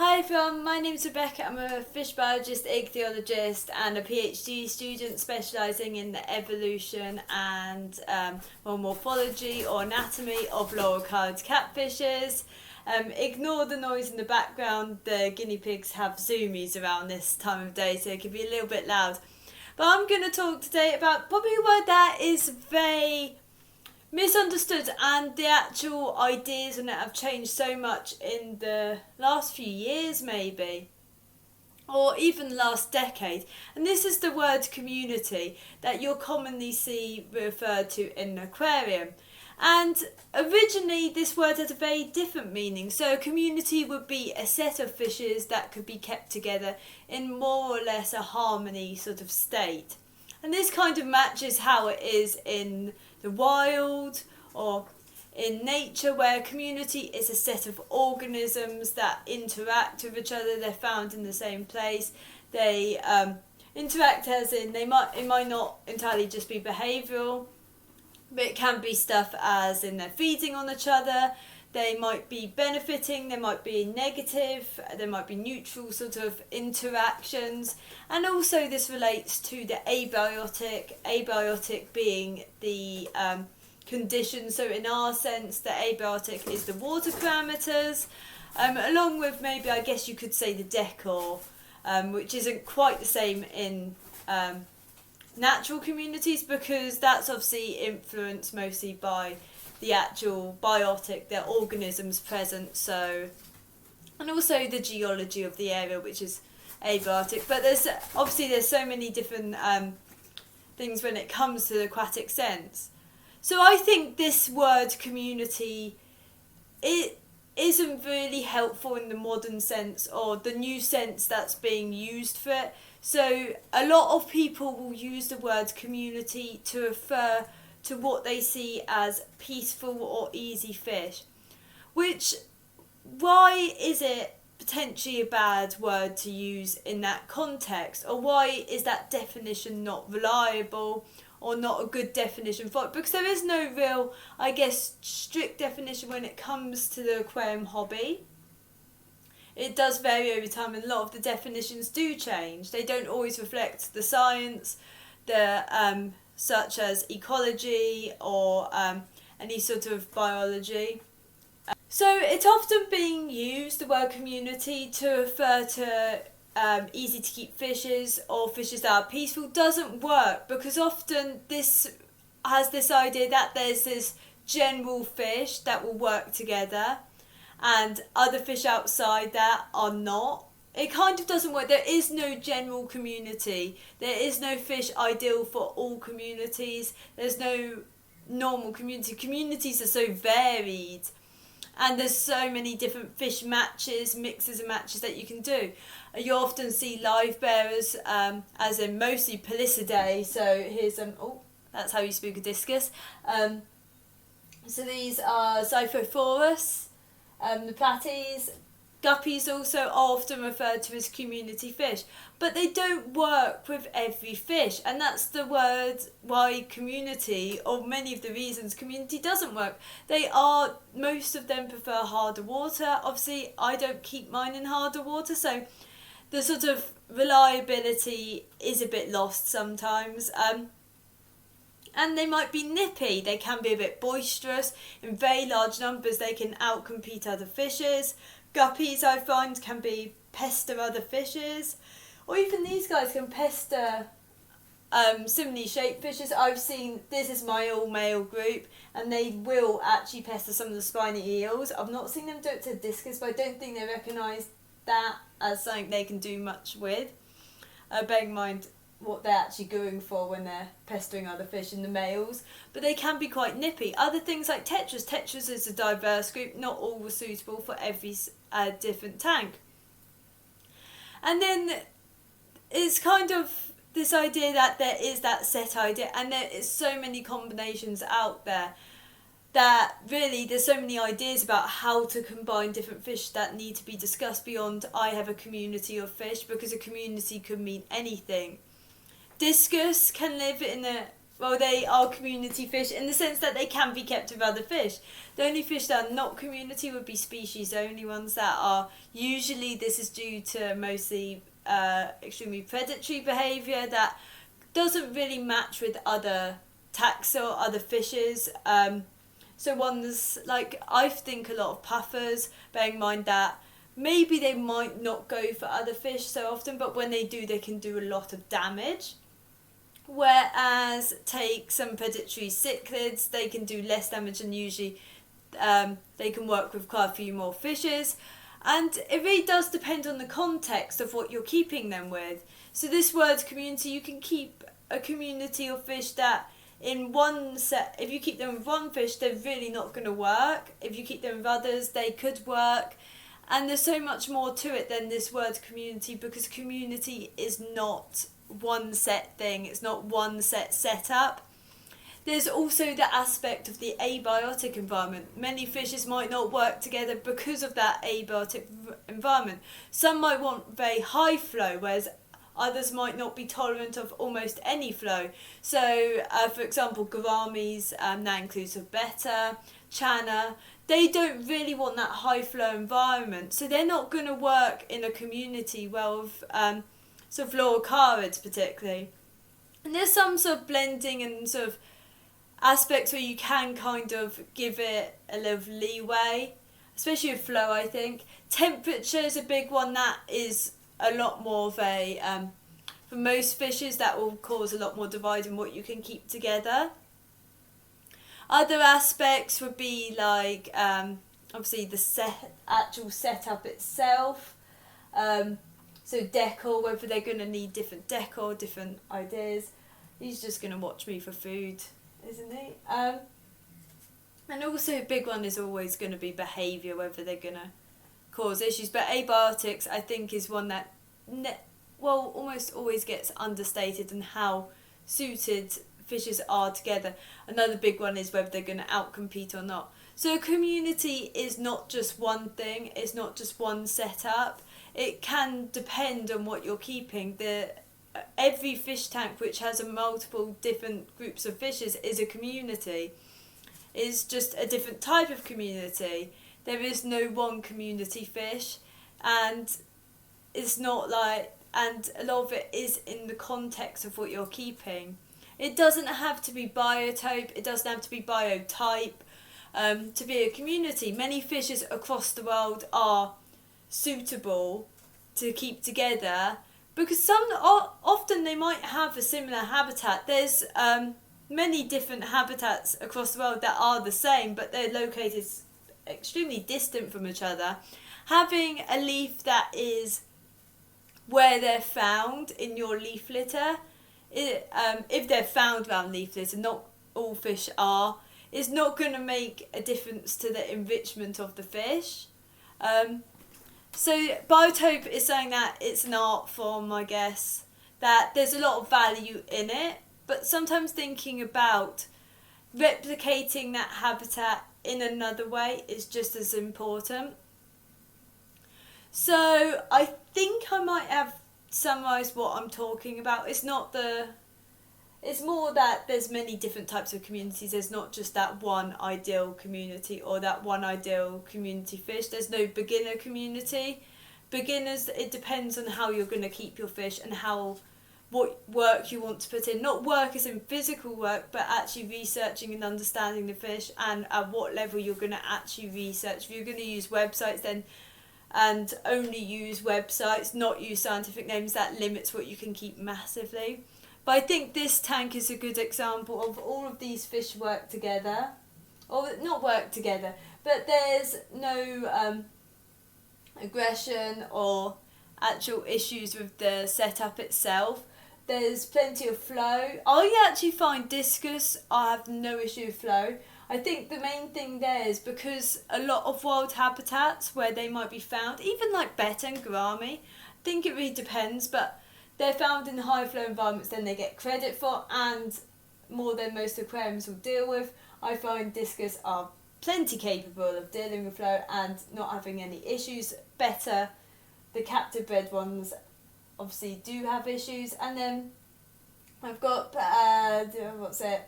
Hi everyone, my name is Rebecca. I'm a fish biologist, ichthyologist and a PhD student specialising in the evolution and morphology or anatomy of laurel-coloured catfishes. Ignore the noise in the background, the guinea pigs have zoomies around this time of day so it can be a little bit loud. But I'm going to talk today about probably a word that is very misunderstood, and the actual ideas on it have changed so much in the last few years maybe, or even last decade, and this is the word community that you'll commonly see referred to in an aquarium. And originally this word had a very different meaning. So a community would be a set of fishes that could be kept together in more or less a harmony sort of state. And this kind of matches how it is in the wild or in nature, where a community is a set of organisms that interact with each other. They're found in the same place. They interact as in it might not entirely just be behavioural, but it can be stuff as in they're feeding on each other. They might be benefiting, they might be negative, there might be neutral sort of interactions. And also this relates to the abiotic being the condition. So in our sense, the abiotic is the water parameters, along with maybe, I guess you could say, the decor, which isn't quite the same in natural communities, because that's obviously influenced mostly by the actual biotic, the organisms present, so, and also the geology of the area, which is abiotic. But there's so many different things when it comes to the aquatic sense. So I think this word community, it isn't really helpful in the modern sense or the new sense that's being used for it. So a lot of people will use the word community to refer to what they see as peaceful or easy fish, which, why is it potentially a bad word to use in that context, or why is that definition not reliable or not a good definition for it? Because there is no real, I guess, strict definition when it comes to the aquarium hobby. It does vary over time, and a lot of the definitions do change. They don't always reflect the science, such as ecology or any sort of biology. So it's often being used, the word community, to refer to easy to keep fishes or fishes that are peaceful. Doesn't work, because often this has this idea that there's this general fish that will work together and other fish outside that are not. It kind of doesn't work. There is no general community. There is no fish ideal for all communities. There's no normal community. Communities are so varied, and there's so many different fish matches, mixes and matches that you can do. You often see live bearers, as in mostly Pelicidae. So here's that's how you speak a discus. So these are Xiphophorus, the platies. Guppies also are often referred to as community fish, but they don't work with every fish, and that's the word why community, or many of the reasons community doesn't work. Most of them prefer harder water. Obviously I don't keep mine in harder water, so the sort of reliability is a bit lost sometimes. And they might be nippy. They can be a bit boisterous. In very large numbers they can outcompete other fishes. Guppies, I find, can pester other fishes, or even these guys can pester similarly shaped fishes. I've seen, this is my all-male group, and they will actually pester some of the spiny eels. I've not seen them do it to discus, but I don't think they recognise that as something they can do much with. Bearing in mind what they're actually going for when they're pestering other fish in the males, but they can be quite nippy. Other things like tetras. Tetras is a diverse group, not all were suitable for every different tank. And then it's kind of this idea that there is that set idea, and there is so many combinations out there that really there's so many ideas about how to combine different fish that need to be discussed beyond I have a community of fish, because a community could mean anything. Discus can live in a well, they are community fish in the sense that they can be kept with other fish. The only fish that are not community would be species only ones that are, usually this is due to mostly extremely predatory behaviour that doesn't really match with other taxa or other fishes. So ones like, I think a lot of puffers, bearing in mind that maybe they might not go for other fish so often, but when they do, they can do a lot of damage. Whereas take some predatory cichlids, they can do less damage, and usually they can work with quite a few more fishes. And it really does depend on the context of what you're keeping them with. So this word community, you can keep a community of fish that in one set, if you keep them with one fish, they're really not going to work. If you keep them with others, they could work. And there's so much more to it than this word community, because community is not one set thing, it's not one set setup. There's also the aspect of the abiotic environment. Many fishes might not work together because of that abiotic environment. Some might want very high flow, whereas others might not be tolerant of almost any flow. So, for example, gouramis, that includes betta, channa, they don't really want that high flow environment. So they're not going to work in a community well with sort of fluorocarids particularly. And there's some sort of blending and sort of aspects where you can kind of give it a little leeway, especially with flow, I think. Temperature is a big one. That is a lot more of a, for most fishes, that will cause a lot more divide in what you can keep together. Other aspects would be like, obviously the actual setup itself. So decor, whether they're going to need different decor, different ideas. He's just going to watch me for food, isn't he? And also a big one is always going to be behaviour, whether they're going to cause issues. But abiotics, I think, is one that almost always gets understated, and how suited fishes are together. Another big one is whether they're going to outcompete or not. So a community is not just one thing, it's not just one setup. It can depend on what you're keeping. Every fish tank which has a multiple different groups of fishes is a community. It's just a different type of community. There is no one community fish, and it's not like, and a lot of it is in the context of what you're keeping. It doesn't have to be biotope, it doesn't have to be biotype to be a community. Many fishes across the world are suitable to keep together because often they might have a similar habitat. There's many different habitats across the world that are the same, but they're located extremely distant from each other. Having a leaf that is where they're found in your leaf litter, if they're found around leaf litter, not all fish are, is not going to make a difference to the enrichment of the fish. So biotope is saying that it's an art form, I guess, that there's a lot of value in it, but sometimes thinking about replicating that habitat in another way is just as important. So I think I might have summarised what I'm talking about. It's more that there's many different types of communities. There's not just that one ideal community or that one ideal community fish. There's no beginner community. Beginners, it depends on how you're going to keep your fish and what work you want to put in. Not work as in physical work, but actually researching and understanding the fish, and at what level you're going to actually research. If you're going to use websites then, and only use websites, not use scientific names, that limits what you can keep massively. But I think this tank is a good example of all of these fish work together. Or not work together, but there's no aggression or actual issues with the setup itself. There's plenty of flow. I actually find discus, I have no issue with flow. I think the main thing there is because a lot of wild habitats where they might be found, even like betta and gourami, I think it really depends, but they're found in high flow environments, then they get credit for, and more than most aquariums will deal with. I find discus are plenty capable of dealing with flow and not having any issues. Betta, the captive bred ones, obviously do have issues, and then I've got, what's it?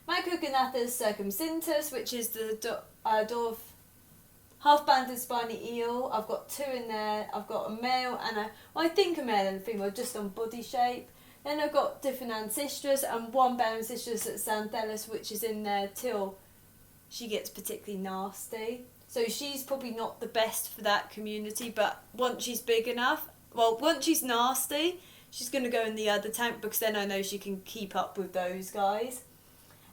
Micrognathus circumcintus, which is the dwarf half-banded spiny eel. I've got 2 in there. I've got a male and I think a male and a female just on body shape. Then I've got different ancestors and one bare ancestors at Xanthellus, which is in there till she gets particularly nasty. So she's probably not the best for that community, but once she's big enough, well, once she's nasty, she's going to go in the other tank because then I know she can keep up with those guys.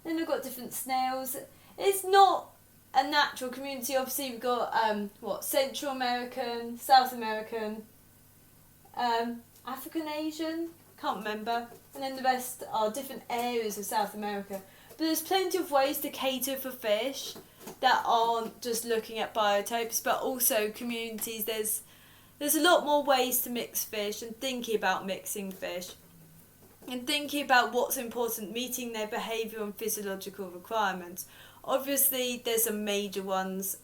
Then I've got different snails. It's not a natural community. Obviously we've got Central American, South American, African, Asian, can't remember, and then the rest are different areas of South America. But there's plenty of ways to cater for fish that aren't just looking at biotopes, but also communities. There's a lot more ways to mix fish and thinking about mixing fish and thinking about what's important, meeting their behavioural and physiological requirements. Obviously there's some major ones,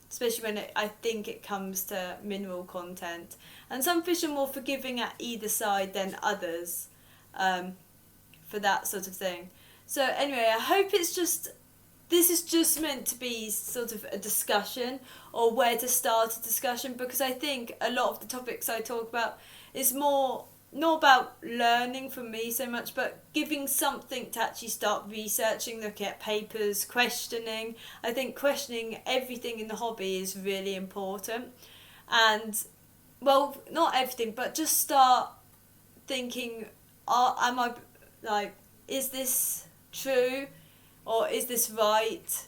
especially when I think it comes to mineral content, and some fish are more forgiving at either side than others for that sort of thing. So anyway, I hope this is just meant to be sort of a discussion or where to start a discussion, because I think a lot of the topics I talk about is more not about learning from me so much, but giving something to actually start researching, looking at papers, questioning. I think questioning everything in the hobby is really important. And, well, not everything, but just start thinking, is this true? Or is this right?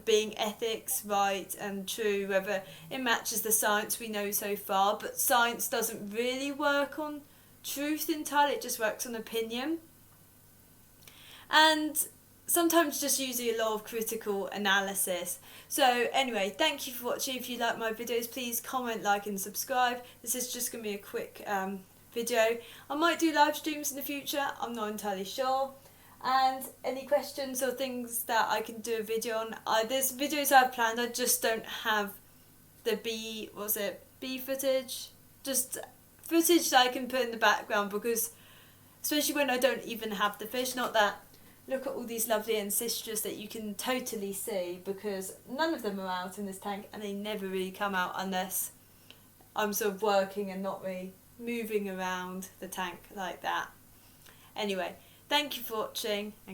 Being ethics, right and true, whether it matches the science we know so far. But science doesn't really work on truth entirely, it just works on opinion. And sometimes just using a lot of critical analysis. So anyway, thank you for watching. If you like my videos, please comment, like and subscribe. This is just going to be a quick video. I might do live streams in the future, I'm not entirely sure. And any questions or things that I can do a video on, there's videos I've planned, I just don't have the bee footage, just footage that I can put in the background, because especially when I don't even have the fish, not that, look at all these lovely ancestors that you can totally see, because none of them are out in this tank and they never really come out unless I'm sort of working and not really moving around the tank like that. Anyway, thank you for watching.